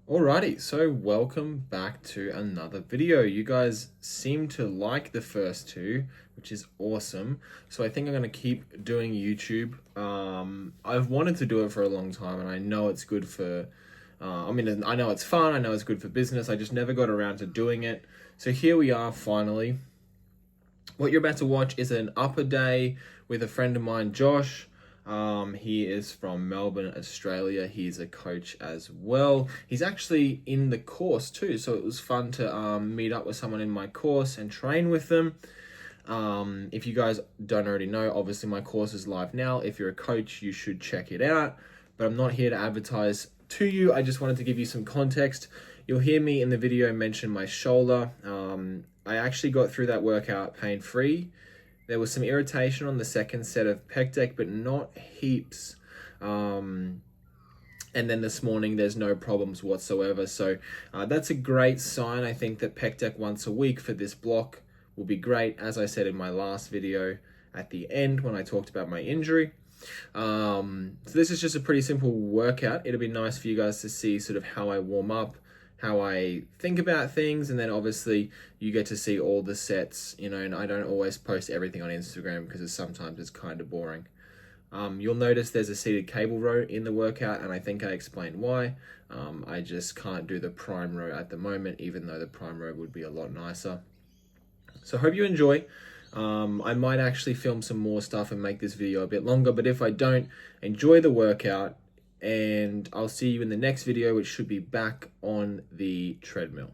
Alrighty, so welcome back to another video. You guys seem to like the first two, which is awesome. So I think I'm going to keep doing YouTube. I've wanted to do it for a long time, and I know it's good for, I know it's fun, I know it's good for business. I just never got around to doing it. So here we are finally. What you're about to watch is an upper day with a friend of mine, Josh. He is from Melbourne, Australia. He's a coach as well. He's actually in the course too, so it was fun to meet up with someone in my course and train with them. If you guys don't already know, obviously my course is live now. If you're a coach, you should check it out, but I'm not here to advertise to you. I just wanted to give you some context. You'll hear me in the video mention my shoulder. I actually got through that workout pain-free. There was some irritation on the second set of pec deck, but not heaps. And then this morning, there's no problems whatsoever. So that's a great sign. I think that pec deck once a week for this block will be great. As I said in my last video at the end when I talked about my injury. So this is just a pretty simple workout. It'll be nice for you guys to see sort of how I warm up, how I think about things, and then obviously you get to see all the sets, and I don't always post everything on Instagram because sometimes it's kind of boring. You'll notice there's a seated cable row in the workout, and I think I explained why. I just can't do the prime row at the moment, even though the prime row would be a lot nicer. So I hope you enjoy. I might actually film some more stuff and make this video a bit longer, but if I don't, enjoy the workout, and I'll see you in the next video, which should be back on the treadmill.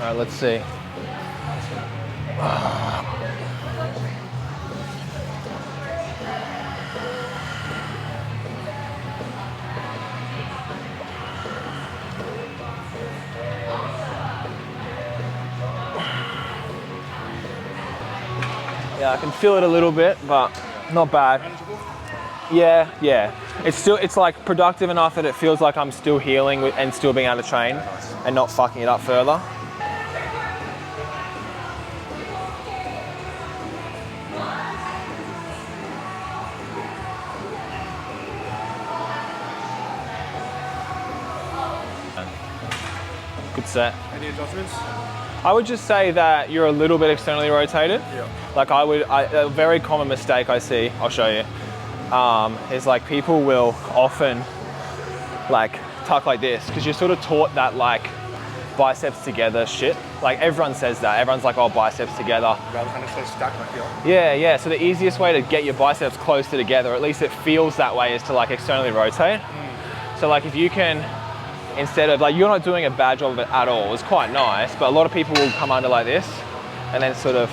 All right, let's see. Yeah, I can feel it a little bit, but not bad. Yeah. It's like productive enough that it feels like I'm still healing and still being able to train and not fucking it up further. Good set. Any adjustments? I would just say that you're a little bit externally rotated. Yeah. Like a very common mistake I see, I'll show you, is like people will often like tuck like this because you're sort of taught that like biceps together shit. Like everyone says that. Everyone's like, oh, biceps together. Rather kind of stay stacked like here. Yeah. So the easiest way to get your biceps closer together, or at least it feels that way, is to like externally rotate. So like if you can, instead of like, you're not doing a bad job of it at all. It's quite nice, but a lot of people will come under like this and then sort of,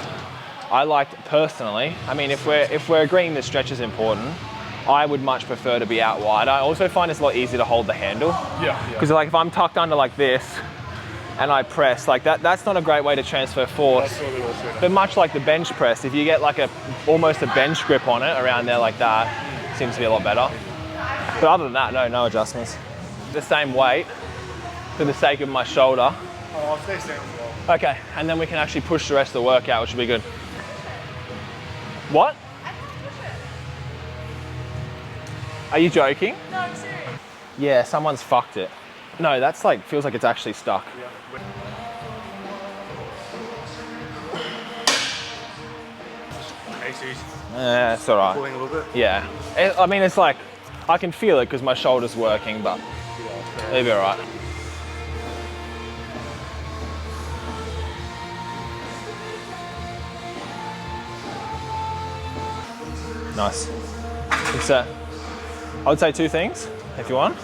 I like personally, I mean, if we're agreeing the stretch is important, I would much prefer to be out wide. I also find it's a lot easier to hold the handle. Yeah. Because like if I'm tucked under like this and I press, like that's not a great way to transfer force. But much like the bench press, if you get like almost a bench grip on it around there like that, seems to be a lot better. But other than that, no adjustments. The same weight for the sake of my shoulder. Oh, I'll stay standing as well. Okay, and then we can actually push the rest of the workout, which will be good. What? I can't push it. Are you joking? No, I'm serious. Yeah, someone's fucked it. No, that's like, feels like it's actually stuck. Yeah. Yeah, it's all right. Pulling a little bit? Yeah. I mean, it's like, I can feel it because my shoulder's working, but it'll be all right. Nice. Good set. I would say two things, if you want.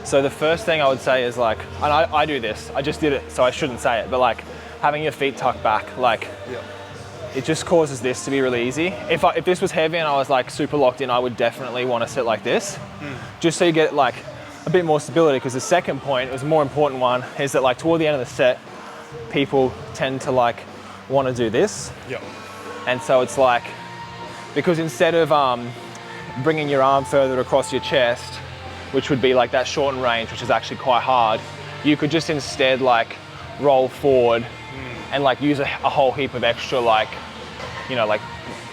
So the first thing I would say is like, and I do this, I just did it, so I shouldn't say it, but like having your feet tucked back, like, it just causes this to be really easy. If this was heavy and I was like super locked in, I would definitely want to sit like this, just so you get like a bit more stability. Because the second point, it was a more important one, is that like toward the end of the set, people tend to like want to do this. Yeah. And so it's like, because instead of bringing your arm further across your chest, which would be like that shortened range, which is actually quite hard, you could just instead like roll forward and like use a whole heap of extra, like, you know, like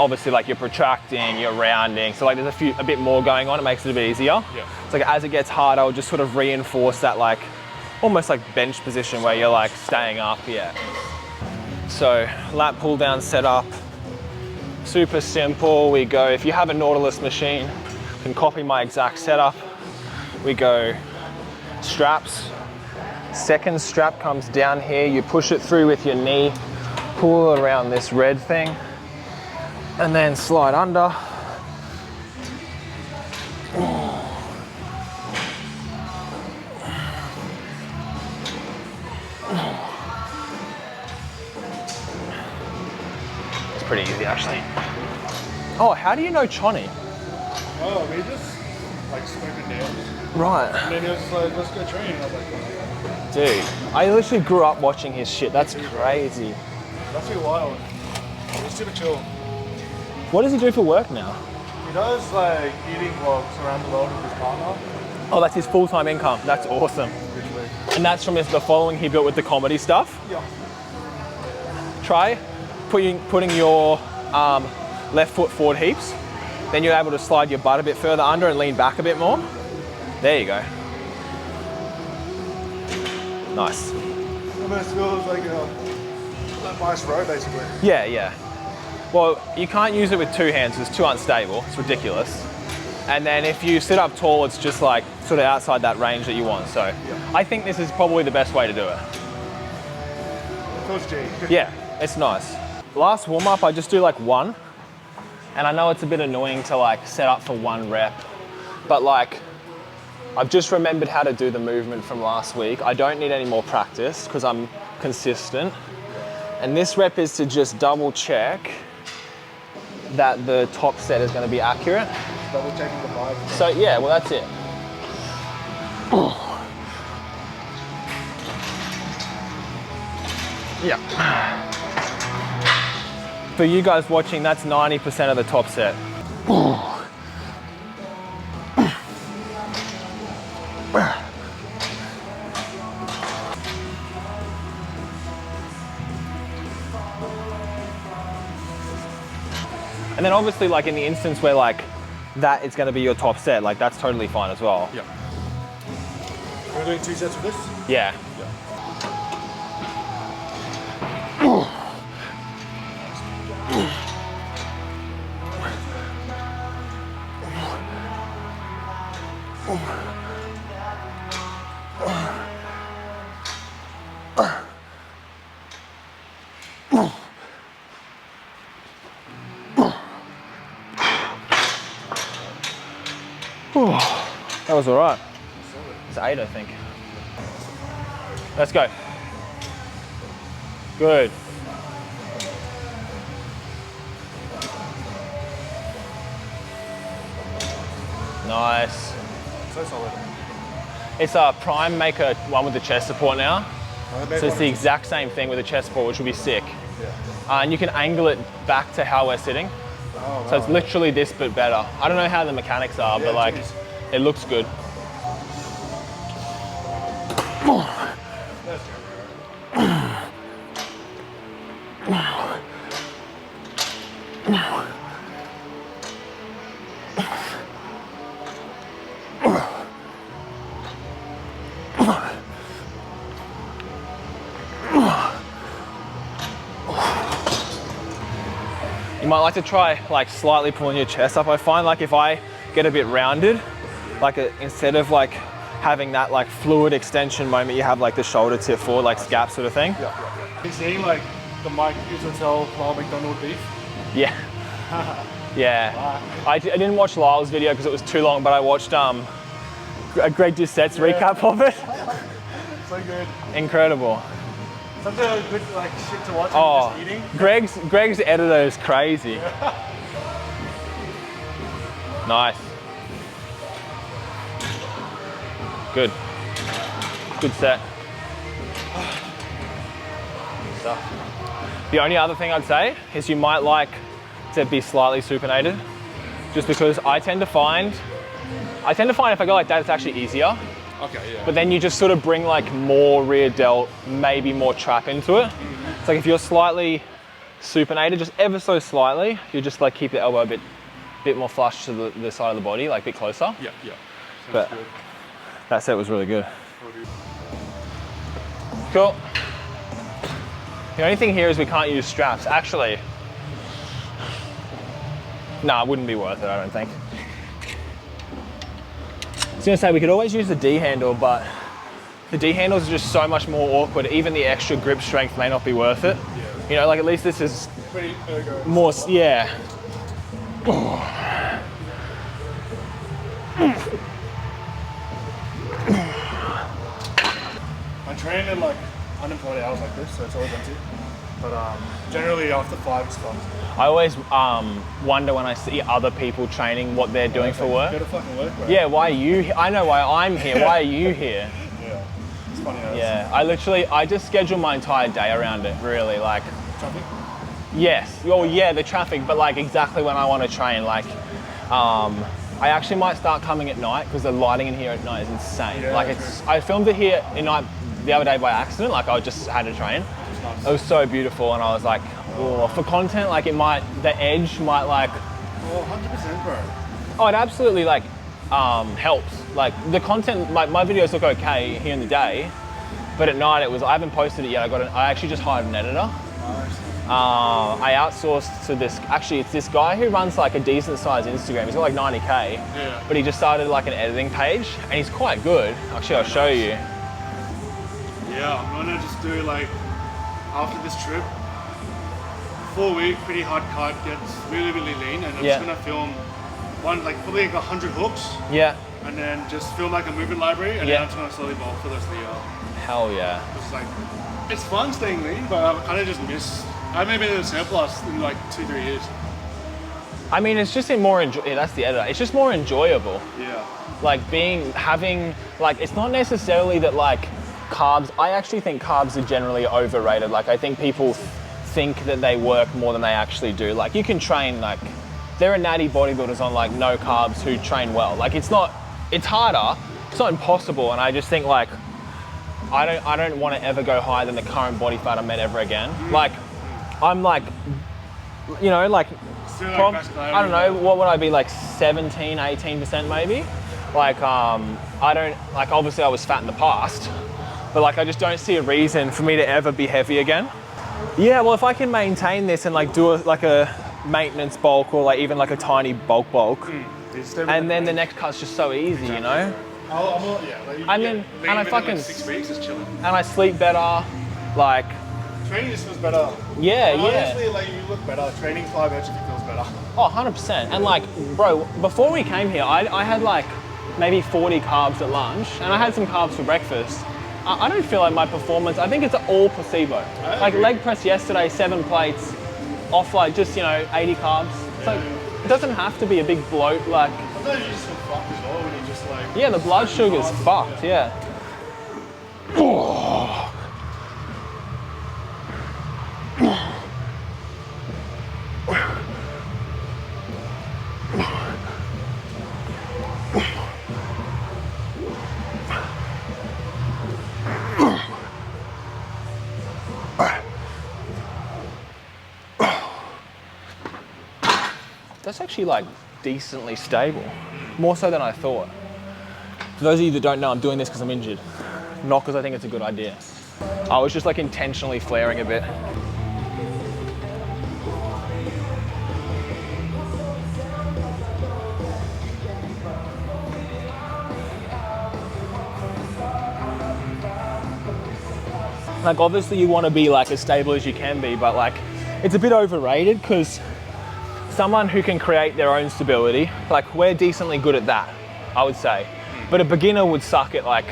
obviously like you're protracting, you're rounding. So like there's a bit more going on. It makes it a bit easier. Yeah. So like as it gets harder, I'll just sort of reinforce that like almost like bench position where you're like staying up. Yeah. So lat pull down setup, super simple. We go, if you have a Nautilus machine, you can copy my exact setup. We go straps. Second strap comes down here. You push it through with your knee, pull around this red thing, and then slide under. It's pretty easy actually. Oh, how do you know Chonny? Oh, we just like scraping nails. Right. And then he was just like, let's go train. And I was like, Dude, I literally grew up watching his shit. That's crazy. that's pretty wild. He's super chill. What does he do for work now? He does like eating vlogs around the world with his partner. Oh, that's his full-time income. That's awesome. And that's from the following he built with the comedy stuff. Yeah. Try putting your left foot forward heaps. Then you're able to slide your butt a bit further under and lean back a bit more. There you go. Nice. And then it feels like a nice row basically. Yeah, yeah. Well, you can't use it with two hands. It's too unstable. It's ridiculous. And then if you sit up tall, it's just like sort of outside that range that you want. So yeah. I think this is probably the best way to do it. Coach G. Yeah, it's nice. Last warm up, I just do like one. And I know it's a bit annoying to like set up for one rep, but like I've just remembered how to do the movement from last week. I don't need any more practice because I'm consistent. And this rep is to just double check that the top set is going to be accurate. Double checking the vibe. So yeah, well that's it. Yeah. For you guys watching, that's 90% of the top set. And then obviously like in the instance where like that is going to be your top set, like that's totally fine as well. Yeah. We're doing 2 sets of this? Yeah. That was all right. It's 8, I think. Let's go. Good. Nice. So solid. It's a Prime Maker one with the chest support now. So it's the exact same thing with the chest support, which will be sick. Yeah. And you can angle it back to how we're sitting. Oh, wow. So it's literally this, but better. I don't know how the mechanics are, but like, it looks good. You might like to try like slightly pulling your chest up. I find like if I get a bit rounded, like instead of like having that like fluid extension moment, you have like the shoulder tip forward, like scap sort of thing. Yeah. He's saying like the mic used to tell Lyle McDonald beef. Yeah. Yeah. Wow. I didn't watch Lyle's video because it was too long, but I watched a Greg Doucette's recap of it. So good. Incredible. Such a good like shit to watch Oh, just eating. Greg's editor is crazy. Yeah. Nice. Good. Good set. Good stuff. The only other thing I'd say is you might like to be slightly supinated, just because I tend to find I tend to find if I go like that, it's actually easier. Okay, yeah. But then you just sort of bring like more rear delt, maybe more trap into it. It's like if you're slightly supinated, just ever so slightly, you just like keep the elbow a bit more flush to the side of the body, like a bit closer. Yeah. But Good. that set was really good. Cool. The only thing here is we can't use straps. Actually, no, it wouldn't be worth it, I don't think. I was gonna say we could always use the D handle, but the D handles are just so much more awkward. Even the extra grip strength may not be worth it. Yeah. You know, like at least this is Pretty ergo. more, yeah. I train in like unemployed hours like this, so it's always empty. But generally after 5 it's fun. I always wonder when I see other people training what they're doing for work. Go to fucking work, bro. Yeah, why are you? I know why I'm here. Why are you here? Yeah. It's funny how Yeah, I just schedule my entire day around it. Really, like. traffic. Yes. Well, yeah, the traffic, but like exactly when I want to train. Like, I actually might start coming at night because the lighting in here at night is insane. Yeah, like it's. I filmed it here at night the other day by accident. Like I just had to train. Nice. It was so beautiful, and I was like, oh, for content, like the edge might like. Oh, 100%, bro. Oh, it absolutely like helps. Like the content, my videos look okay here in the day, but at night I haven't posted it yet. I actually just hired an editor. Nice. I outsourced to this, actually it's this guy who runs like a decent sized Instagram. He's got like 90K, Yeah. but he just started like an editing page and he's quite good. Actually, I'll show you. Yeah, I'm gonna just do like, after this trip, 4-week, pretty hard cut, gets really, really lean, and I'm just gonna film probably like 100 hooks, Yeah. and then just film like a movement library, and then I'm just gonna slowly bulk for the rest of the year. Hell yeah. It's like, it's fun staying lean, but I kind of just miss, I haven't been in a surplus in like 2-3 years. I mean, it's just that's the editor. It's just more enjoyable. Yeah. Like it's not necessarily that like carbs, I actually think carbs are generally overrated. Like I think people think that they work more than they actually do. Like you can train, like there are natty bodybuilders on like no carbs who train well. Like it's harder, it's not impossible. And I just think like, I don't want to ever go higher than the current body fat I'm at ever again. Like I'm like, you know, like, I don't know, what would I be, like 17, 18% maybe? Like, I don't, like obviously I was fat in the past, but like I just don't see a reason for me to ever be heavy again. Yeah, well if I can maintain this and like do a maintenance bulk or like even like a tiny bulk, and then the next cut's just so easy, you know? And I fucking, 6 weeks is chilling. and I sleep better, like. Training just feels better. Yeah, yeah. Honestly, like you look better. Training hypertrophy feels better. Oh, 100%. And like, bro, before we came here, I had like maybe 40 carbs at lunch and I had some carbs for breakfast. I don't feel like my performance, I think it's all placebo. Like leg press yesterday, 7 plates, off like just, 80 carbs. It's like, it doesn't have to be a big bloat, like. Sometimes you just feel fucked as well when you just like. Yeah, the blood sugar's fucked, yeah. That's actually like decently stable, more so than I thought. For those of you that don't know, I'm doing this because I'm injured, not because I think it's a good idea. I was just like intentionally flaring a bit. Like obviously you want to be like as stable as you can be, but like it's a bit overrated because someone who can create their own stability, like we're decently good at that, I would say. But a beginner would suck at like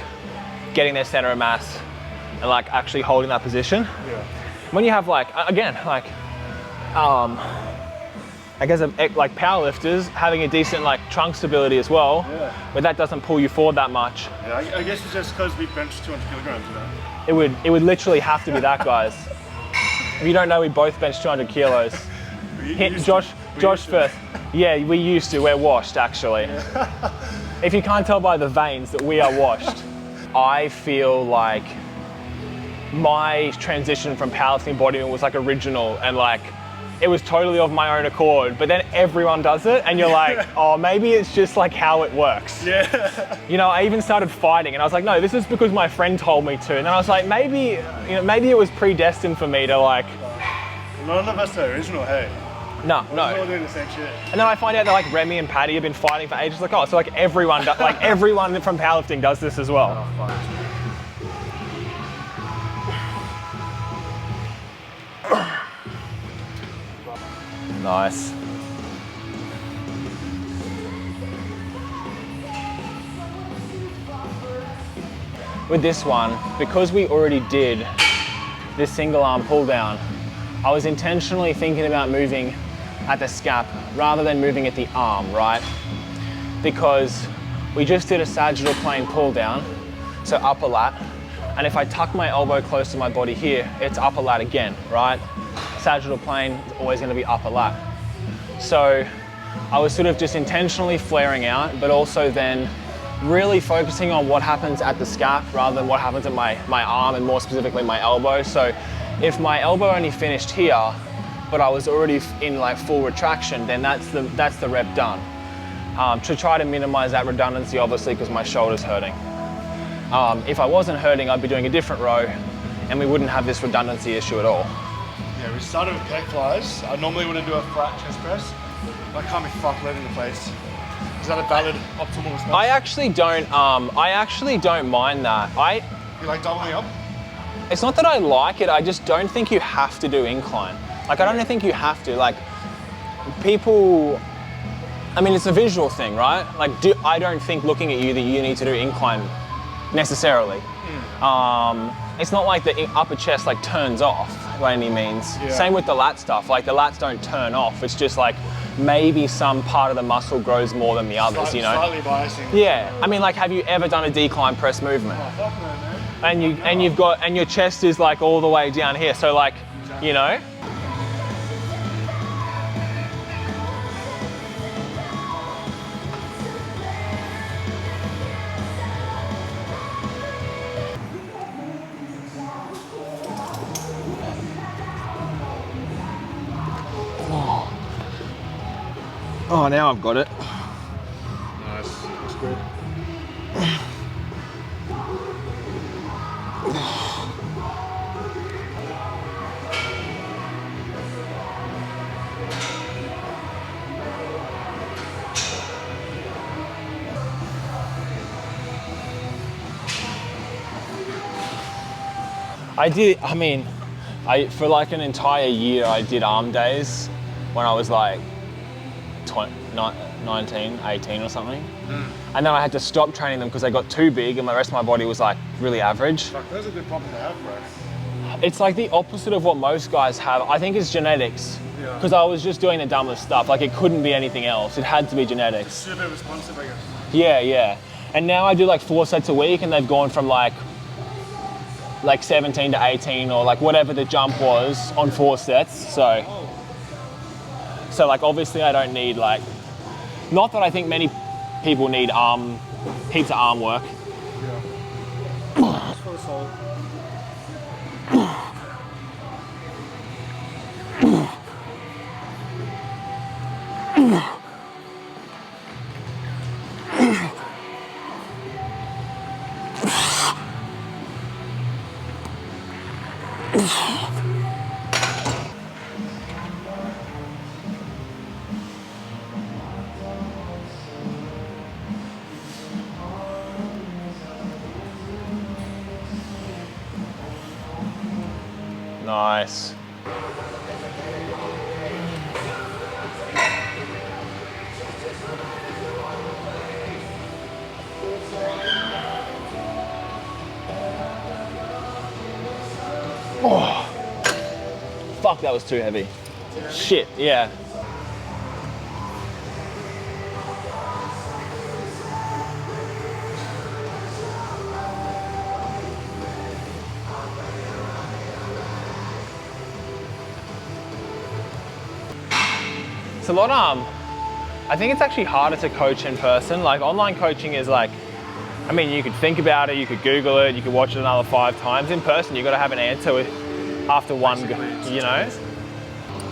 getting their center of mass and like actually holding that position. Yeah. When you have like, again, like, I guess like powerlifters having a decent like trunk stability as well, but that doesn't pull you forward that much. Yeah, I guess it's just because we bench 200 kilograms, you know? It would literally have to be that, guys. If you don't know, we both bench 200 kilos. Josh first. Yeah, we used to. We're washed, actually. if you can't tell by the veins that we are washed, I feel like my transition from powerlifting bodybuilding was like original and like it was totally of my own accord, but then everyone does it and you're like, oh, maybe it's just like how it works. Yeah. You know, I even started fighting and I was like, no, this is because my friend told me to. And then I was like, maybe, you know, maybe it was predestined for me to like... None of us are original, hey? No. We're all doing the same shit. And then I find out that like Remy and Patty have been fighting for ages. Like, oh, so like everyone from powerlifting does this as well. Oh, fuck. Nice. With this one, because we already did this single arm pull down, I was intentionally thinking about moving at the scap rather than moving at the arm, right? Because we just did a sagittal plane pull down, so upper lat, and if I tuck my elbow close to my body here, it's upper lat again, right? Sagittal plane is always going to be upper lat. So I was sort of just intentionally flaring out, but also then really focusing on what happens at the scap rather than what happens at my arm and more specifically my elbow. So if my elbow only finished here, but I was already in like full retraction, then that's the rep done. To try to minimize that redundancy, obviously, because my shoulder's hurting. If I wasn't hurting, I'd be doing a different row and we wouldn't have this redundancy issue at all. Yeah, we started with pec flies. I normally wouldn't do a flat chest press. I can't be fucked lead in the face. Is that a valid optimal response? I actually don't mind that. You like doubling up? It's not that I like it, I just don't think you have to do incline. Like, I don't think you have to. Like, people, I mean, it's a visual thing, right? Like, I don't think looking at you that you need to do incline necessarily. It's not like the upper chest like turns off by any means. Yeah. Same with the lat stuff. Like, the lats don't turn off. It's just like maybe some part of the muscle grows more than the others, you know? Slightly biasing. Yeah. I mean, like, have you ever done a decline press movement? Oh, fuck no, man. And your chest is like all the way down here. So like, you know? Oh, now I've got it. Nice, looks good. For like an entire year, I did arm days when I was like 19, 18 or something. And then I had to stop training them because they got too big and the rest of my body was like really average. Fuck, that's a good problem to have, bro. It's like the opposite of what most guys have. I think it's genetics. Yeah. Because I was just doing the dumbest stuff. Like, it couldn't be anything else. It had to be genetics. Super responsive, I guess. Yeah. And now I do like 4 sets a week and they've gone from like 17 to 18 or like whatever the jump was on 4 sets. So like, obviously I don't need like, not that I think many people need heaps of arm work. Yeah. Just for the soul. Nice. Oh, fuck, that was too heavy. Shit, yeah. It's a lot, I think it's actually harder to coach in person. Like online coaching is like, I mean, you could think about it, you could Google it, you could watch it another 5 times. In person, you got to have an answer after one, you know?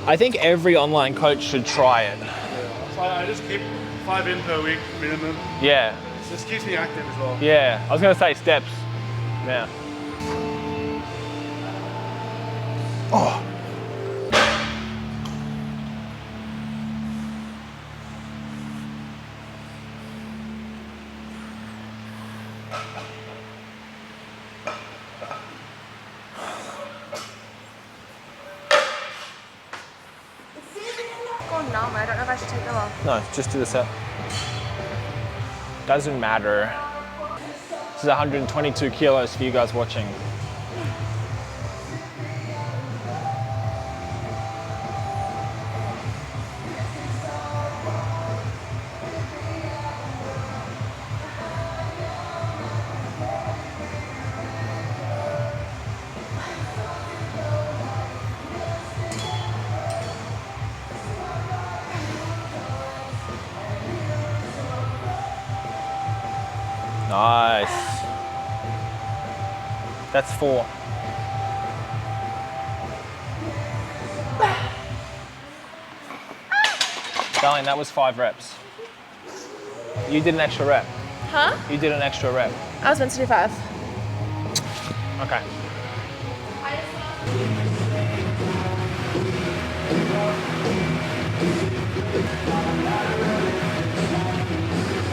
I think every online coach should try it. So I just keep 5 in per week minimum. Yeah. It just keeps me active as well. Yeah, I was gonna say steps. Yeah. Oh. Oh no, I don't know if I should take them off. No, just do the set. Doesn't matter. This is 122 kilos for you guys watching. Nice. That's 4. Darling, that was 5 reps. You did an extra rep. Huh? You did an extra rep. I was meant to do 5. Okay.